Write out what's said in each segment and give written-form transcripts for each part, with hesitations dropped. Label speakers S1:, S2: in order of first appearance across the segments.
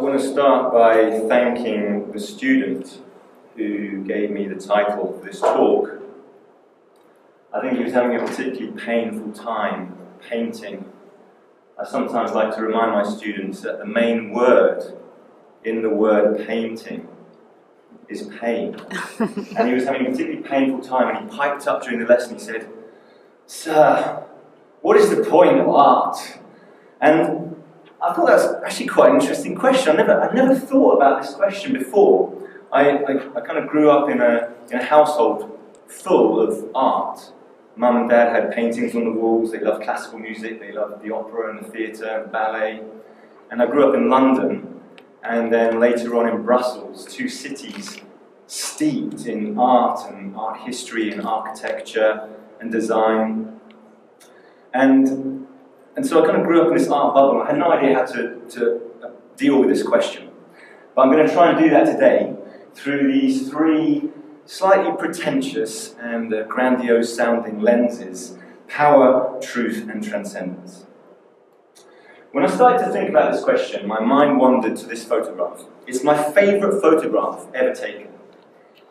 S1: want to start by thanking the student who gave me the title for this talk. I think he was having a particularly painful time painting. I sometimes like to remind my students that the main word in the word painting is pain. And he was having a particularly painful time, and he piped up during the lesson. He said, "Sir, what is the point of art?" And I thought that's actually quite an interesting question. I've never thought about this question before. I kind of grew up in a household full of art. Mum and Dad had paintings on the walls. They loved classical music. They loved the opera and the theatre and ballet. And I grew up in London, and then later on in Brussels, two cities steeped in art and art history and architecture and design. And so I kind of grew up in this art bubble. I had no idea how to deal with this question. But I'm going to try and do that today through these three slightly pretentious and grandiose sounding lenses: power, truth, and transcendence. When I started to think about this question, my mind wandered to this photograph. It's my favourite photograph ever taken.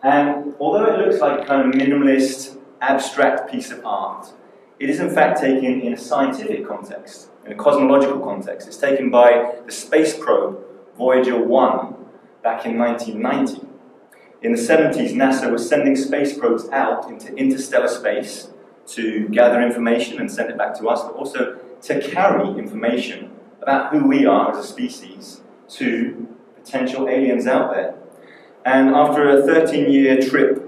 S1: And although it looks like a kind of minimalist, abstract piece of art, it is in fact taken in a scientific context, in a cosmological context. It's taken by the space probe Voyager 1 back in 1990. In the 70s, NASA was sending space probes out into interstellar space to gather information and send it back to us, but also to carry information about who we are as a species to potential aliens out there. And after a 13-year trip,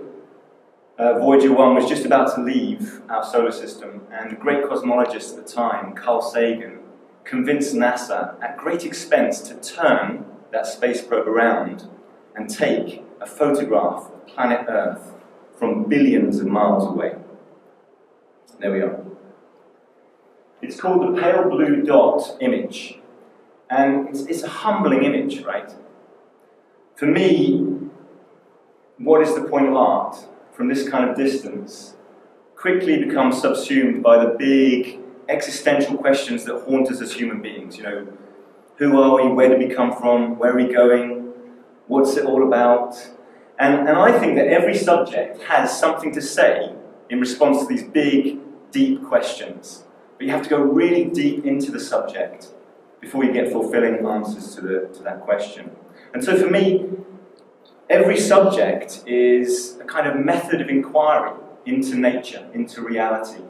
S1: Voyager 1 was just about to leave our solar system, and a great cosmologist at the time, Carl Sagan, convinced NASA at great expense to turn that space probe around and take a photograph of planet Earth from billions of miles away. There we are. It's called the pale blue dot image, and it's a humbling image, right? For me, what is the point of art? From this kind of distance, quickly becomes subsumed by the big existential questions that haunt us as human beings. You know, who are we? Where do we come from? Where are we going? What's it all about? And I think that every subject has something to say in response to these big, deep questions. But you have to go really deep into the subject before you get fulfilling answers to that question. And so for me, every subject is a kind of method of inquiry into nature, into reality.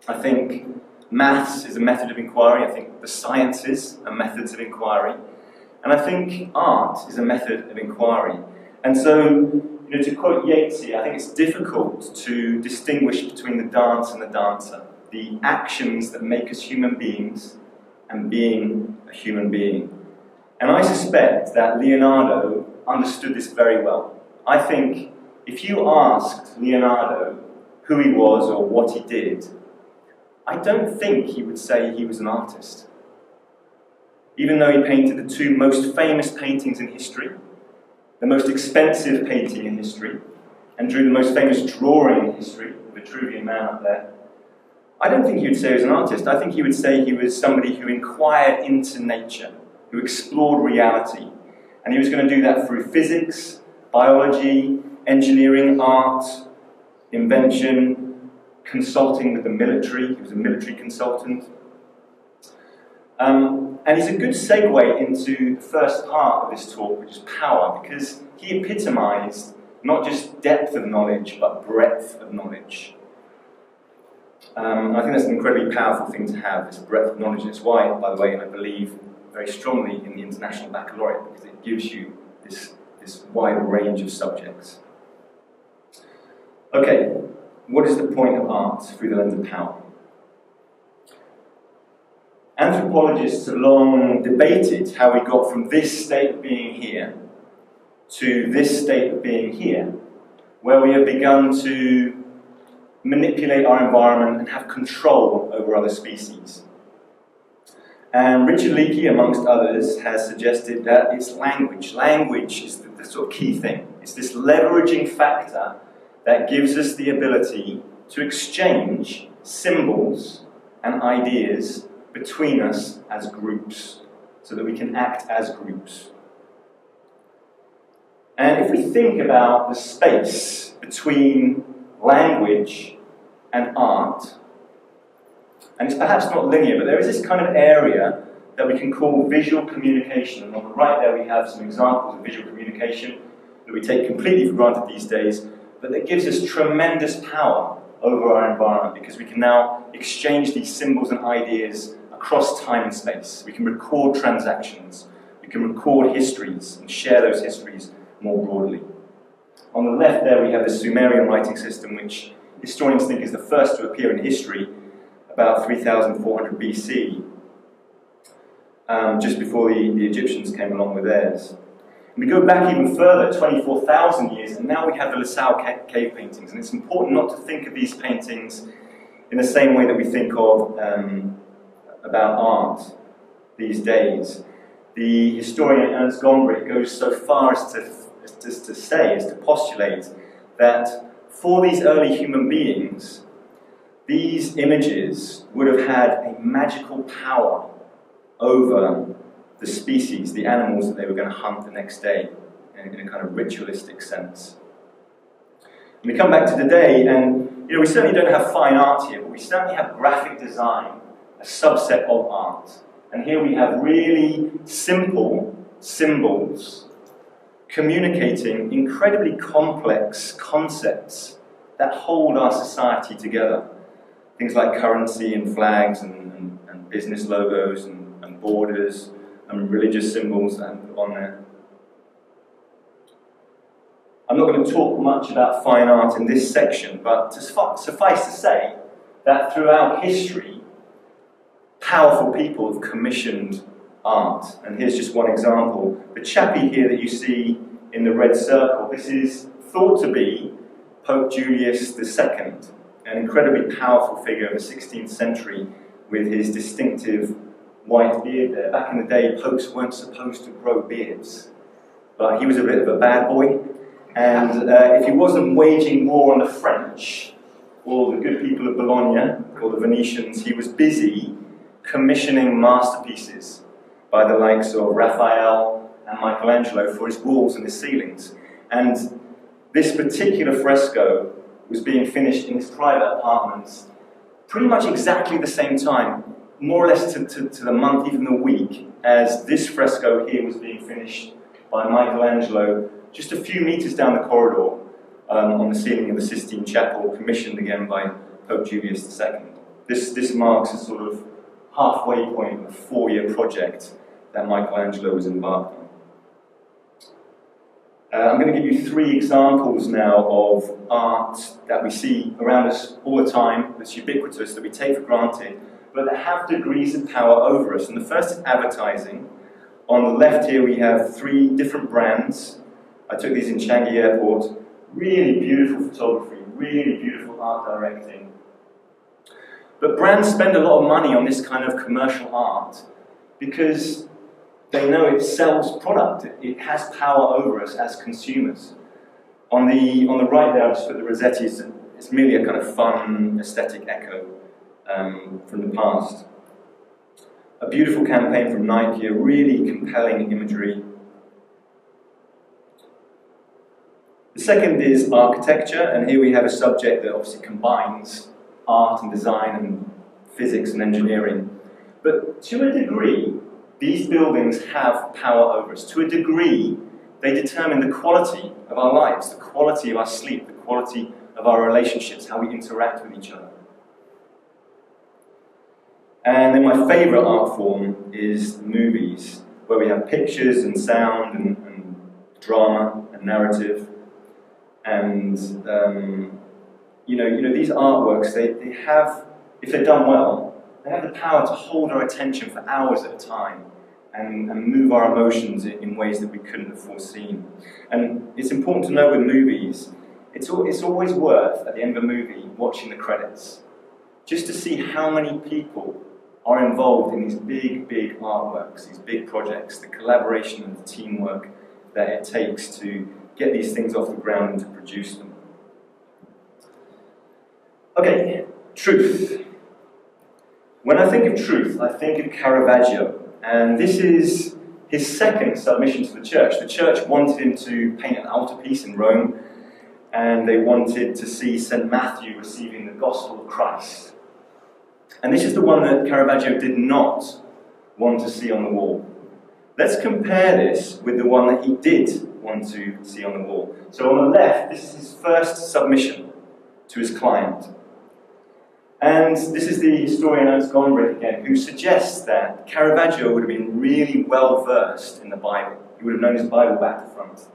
S1: I think maths is a method of inquiry. I think the sciences are methods of inquiry. And I think art is a method of inquiry. And so, to quote Yeats here, I think it's difficult to distinguish between the dance and the dancer, the actions that make us human beings and being a human being. And I suspect that Leonardo understood this very well. I think if you asked Leonardo who he was or what he did, I don't think he would say he was an artist. Even though he painted the two most famous paintings in history, the most expensive painting in history, and drew the most famous drawing in history, the Vitruvian Man up there, I don't think he would say he was an artist. I think he would say he was somebody who inquired into nature, who explored reality. And he was going to do that through physics, biology, engineering, art, invention, consulting with the military. He was a military consultant. And he's a good segue into the first part of this talk, which is power, because he epitomized not just depth of knowledge, but breadth of knowledge. I think that's an incredibly powerful thing to have, this breadth of knowledge. And it's why, by the way, I believe very strongly in the International Baccalaureate, because it gives you this wide range of subjects. Okay, what is the point of art through the lens of power? Anthropologists have long debated how we got from this state of being here to this state of being here, where we have begun to manipulate our environment and have control over other species. And Richard Leakey, amongst others, has suggested that it's language. Language is the sort of key thing. It's this leveraging factor that gives us the ability to exchange symbols and ideas between us as groups. so that we can act as groups. And if we think about the space between language and art, and it's perhaps not linear, but there is this kind of area that we can call visual communication. And on the right there we have some examples of visual communication that we take completely for granted these days, but that gives us tremendous power over our environment because we can now exchange these symbols and ideas across time and space. We can record transactions, we can record histories and share those histories more broadly. On the left there we have the Sumerian writing system, which historians think is the first to appear in history about 3,400 BC, just before the Egyptians came along with theirs. And we go back even further, 24,000 years, and now we have the LaSalle cave paintings. And it's important not to think of these paintings in the same way that we think of about art these days. The historian Ernst Gombrich goes so far as to postulate that for these early human beings, these images would have had a magical power over the species, the animals that they were going to hunt the next day, in a kind of ritualistic sense. And we come back to today, and we certainly don't have fine art here, but we certainly have graphic design, a subset of art. And here we have really simple symbols communicating incredibly complex concepts that hold our society together. Things like currency and flags and business logos and borders and religious symbols and on there. I'm not going to talk much about fine art in this section, but suffice to say that throughout history, powerful people have commissioned art. And here's just one example. The chappie here that you see in the red circle, this is thought to be Pope Julius II, an incredibly powerful figure of the 16th century with his distinctive white beard there. Back in the day, popes weren't supposed to grow beards, but he was a bit of a bad boy, and if he wasn't waging war on the French or the good people of Bologna or the Venetians, he was busy commissioning masterpieces by the likes of Raphael and Michelangelo for his walls and his ceilings. And this particular fresco was being finished in his private apartments pretty much exactly the same time, more or less to the month, even the week, as this fresco here was being finished by Michelangelo just a few meters down the corridor on the ceiling of the Sistine Chapel, commissioned again by Pope Julius II. This marks a sort of halfway point of a 4-year project that Michelangelo was embarked on. I'm going to give you 3 examples now of art that we see around us all the time, that's ubiquitous, that we take for granted, but that have degrees of power over us. And the first is advertising. On the left here we have 3 different brands. I took these in Changi Airport. Really beautiful photography, really beautiful art directing. But brands spend a lot of money on this kind of commercial art because they know it sells product. It has power over us as consumers. On the right there, I've just put the Rossettis. It's merely a kind of fun, aesthetic echo from the past. A beautiful campaign from Nike, a really compelling imagery. The second is architecture, and here we have a subject that obviously combines art and design and physics and engineering. But to a degree, these buildings have power over us. To a degree, they determine the quality of our lives, the quality of our sleep, the quality of our relationships, how we interact with each other. And then my favourite art form is movies, where we have pictures and sound and drama and narrative. And these artworks, they have, if they're done well, they have the power to hold our attention for hours at a time and move our emotions in ways that we couldn't have foreseen. And it's important to know with movies, it's always worth, at the end of a movie, watching the credits, just to see how many people are involved in these big, big artworks, these big projects, the collaboration and the teamwork that it takes to get these things off the ground and to produce them. Okay, truth. When I think of truth, I think of Caravaggio And this is his second submission to the church. The church wanted him to paint an altarpiece in Rome, and they wanted to see St. Matthew receiving the gospel of Christ. And this is the one that Caravaggio did not want to see on the wall. Let's compare this with the one that he did want to see on the wall. So on the left, this is his first submission to his client. And this is the historian Ernst Gombrich again, who suggests that Caravaggio would have been really well versed in the Bible. He would have known his Bible back to front.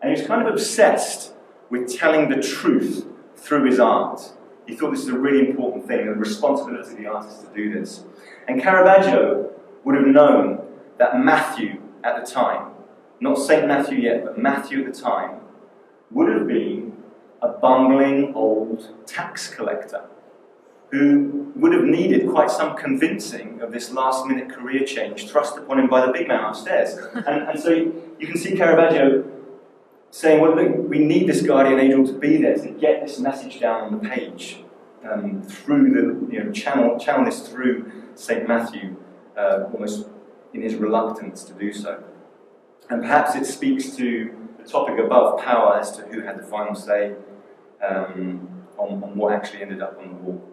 S1: And he was kind of obsessed with telling the truth through his art. He thought this was a really important thing, the responsibility of the artist to do this. And Caravaggio would have known that Matthew at the time, not St. Matthew yet, but Matthew at the time, would have been a bumbling old tax collector who would have needed quite some convincing of this last-minute career change thrust upon him by the big man upstairs. And so you can see Caravaggio saying, well, look, we need this guardian angel to be there to get this message down on the page, through the, channel this through St. Matthew, almost in his reluctance to do so. And perhaps it speaks to the topic above, power, as to who had the final say on what actually ended up on the wall.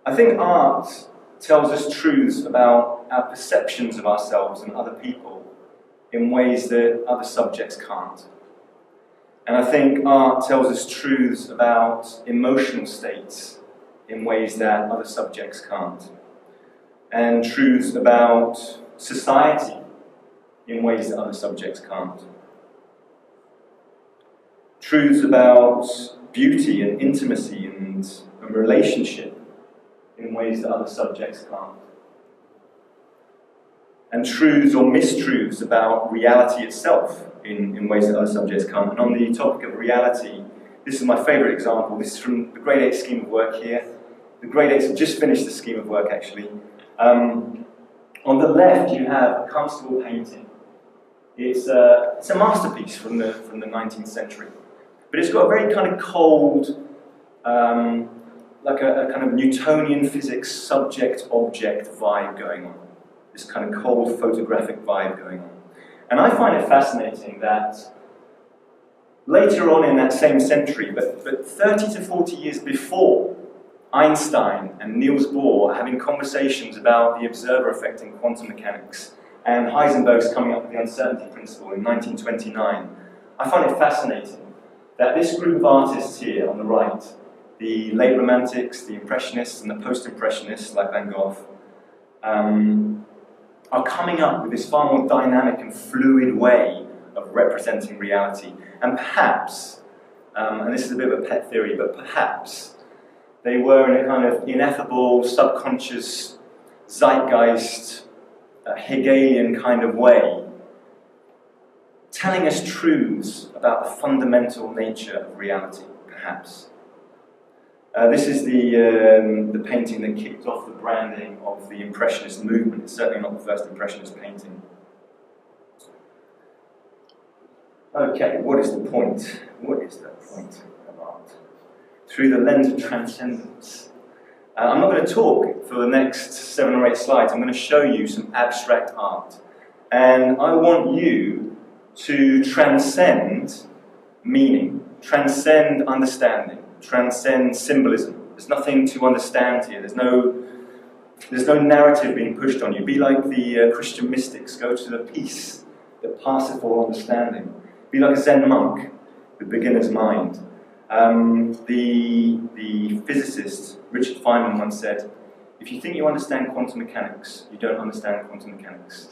S1: I think art tells us truths about our perceptions of ourselves and other people in ways that other subjects can't. And I think art tells us truths about emotional states in ways that other subjects can't. And truths about society in ways that other subjects can't. Truths about beauty and intimacy and relationship in ways that other subjects can't. And truths or mistruths about reality itself in ways that other subjects can't. And on the topic of reality, this is my favourite example. This is from the Grade 8 scheme of work here. The Grade 8s have just finished the scheme of work, actually. On the left, you have a Constable painting. It's a masterpiece from the 19th century. But it's got a very kind of cold, like a kind of Newtonian physics subject-object vibe going on. This kind of cold photographic vibe going on. And I find it fascinating that later on in that same century, but 30 to 40 years before, Einstein and Niels Bohr are having conversations about the observer effect in quantum mechanics, and Heisenberg's coming up with the uncertainty principle in 1929. I find it fascinating that this group of artists here on the right, the late Romantics, the Impressionists, and the Post-Impressionists, like Van Gogh, are coming up with this far more dynamic and fluid way of representing reality. And perhaps, and this is a bit of a pet theory, but perhaps they were in a kind of ineffable, subconscious, zeitgeist, Hegelian kind of way, telling us truths about the fundamental nature of reality, perhaps. This is the painting that kicked off the branding of the Impressionist movement. It's certainly not the first Impressionist painting. Okay, what is the point? What is the point of art? Through the lens of transcendence. I'm not going to talk for the next 7 or 8 slides. I'm going to show you some abstract art. And I want you to transcend meaning, transcend understanding, transcend symbolism. There's nothing to understand here. There's no narrative being pushed on you. Be like the Christian mystics. Go to the peace that passeth all understanding. Be like a Zen monk, the beginner's mind. The physicist Richard Feynman once said, if you think you understand quantum mechanics, you don't understand quantum mechanics.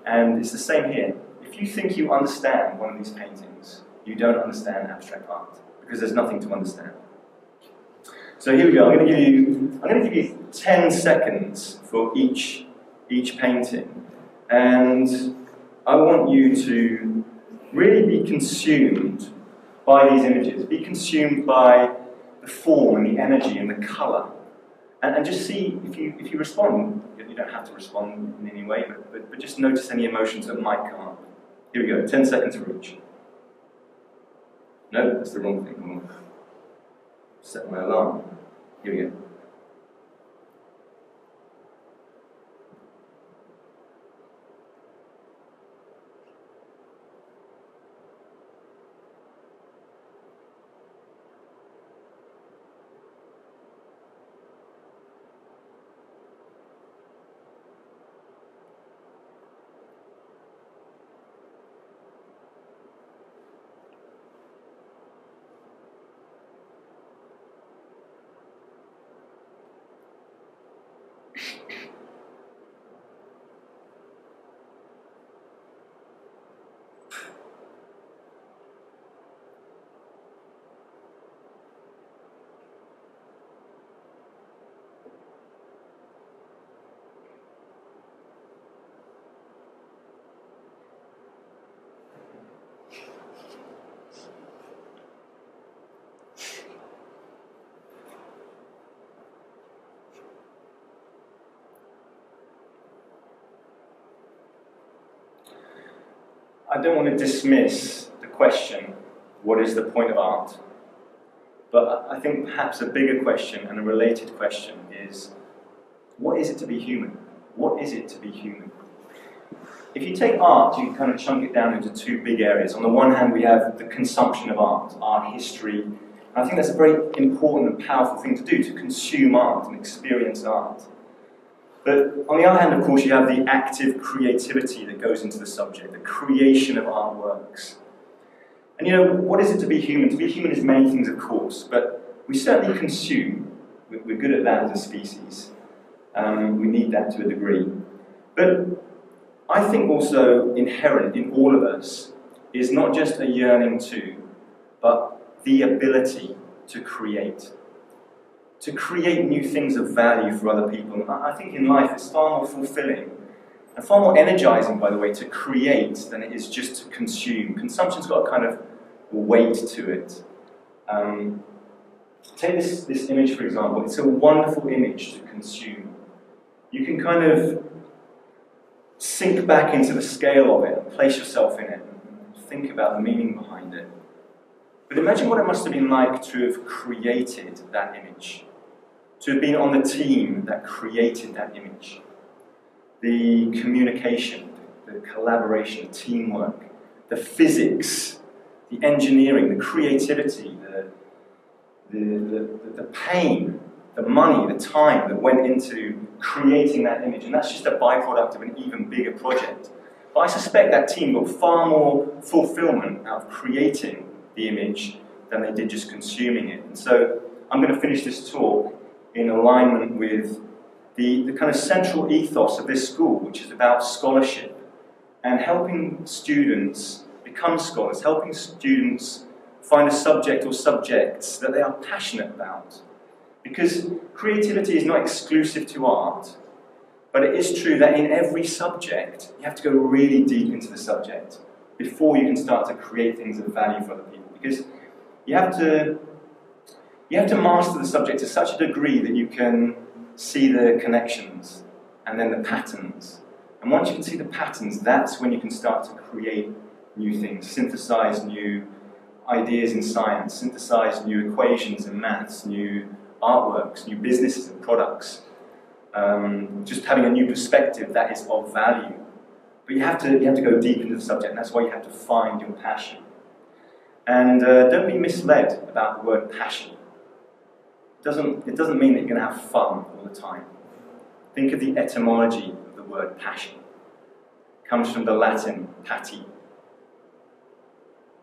S1: And it's the same here. If you think you understand one of these paintings, you don't understand abstract art, because there's nothing to understand. So here we go. I'm going to give you 10 seconds for each painting, and I want you to really be consumed by these images. Be consumed by the form and the energy and the colour, and just see if you respond. You don't have to respond in any way, but just notice any emotions that might come up. Here we go. 10 seconds for each. No, that's the wrong thing. I'm going to set my alarm. Here we go. I don't want to dismiss the question, what is the point of art? But I think perhaps a bigger question and a related question is, what is it to be human? What is it to be human? If you take art, you can kind of chunk it down into two big areas. On the one hand, we have the consumption of art history. And I think that's a very important and powerful thing to do, to consume art and experience art. But on the other hand, of course, you have the active creativity that goes into the subject, the creation of artworks. And you know, what is it to be human? To be human is many things, of course, but we certainly consume. We're good at that as a species. We need that to a degree. But I think also inherent in all of us is not just a yearning to, but the ability to create new things of value for other people. And I think in life it's far more fulfilling and far more energizing, by the way, to create than it is just to consume. Consumption's got a kind of weight to it. Take this image, for example. It's a wonderful image to consume. You can kind of sink back into the scale of it and place yourself in it and think about the meaning behind it. But imagine what it must have been like to have created that image, to have been on the team that created that image. The communication, the collaboration, teamwork, the physics, the engineering, the creativity, the pain, the money, the time that went into creating that image. And that's just a byproduct of an even bigger project. But I suspect that team got far more fulfillment out of creating the image than they did just consuming it. And so I'm going to finish this talk in alignment with the kind of central ethos of this school, which is about scholarship and helping students become scholars, helping students find a subject or subjects that they are passionate about. Because creativity is not exclusive to art, but it is true that in every subject, you have to go really deep into the subject before you can start to create things of value for other people. Because you have to master the subject to such a degree that you can see the connections and then the patterns. And once you can see the patterns, that's when you can start to create new things, synthesize new ideas in science, synthesize new equations in maths, new artworks, new businesses and products. Just having a new perspective that is of value. But you have to go deep into the subject, and that's why you have to find your passion. And don't be misled about the word passion. It doesn't mean that you're going to have fun all the time. Think of the etymology of the word passion. It comes from the Latin pati,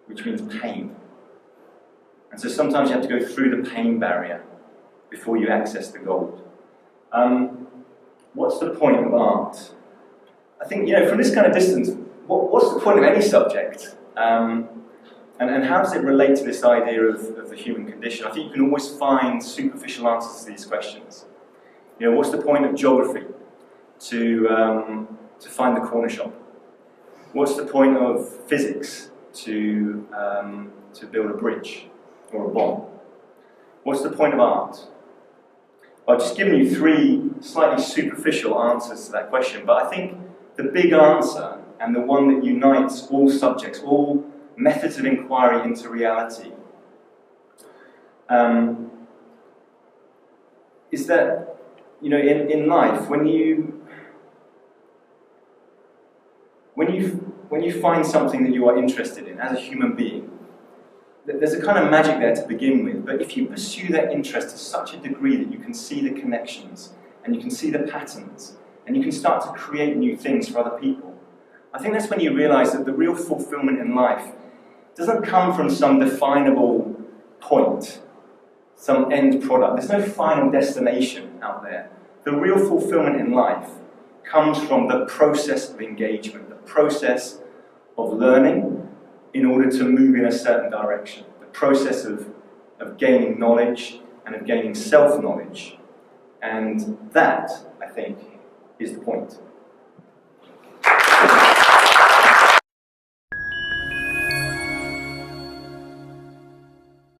S1: which means pain. And so sometimes you have to go through the pain barrier before you access the gold. What's the point of art? I think, from this kind of distance, what's the point of any subject? And how does it relate to this idea of the human condition? I think you can always find superficial answers to these questions. What's the point of geography? To find the corner shop. What's the point of physics? To build a bridge or a bomb. What's the point of art? I've just given you three slightly superficial answers to that question, but I think the big answer, and the one that unites all subjects, all methods of inquiry into reality, is that, in life, when you find something that you are interested in as a human being, there's a kind of magic there to begin with, but if you pursue that interest to such a degree that you can see the connections, and you can see the patterns, and you can start to create new things for other people, I think that's when you realize that the real fulfillment in life doesn't come from some definable point, some end product. There's no final destination out there. The real fulfillment in life comes from the process of engagement, the process of learning in order to move in a certain direction, the process of gaining knowledge and of gaining self-knowledge. And that, I think, is the point.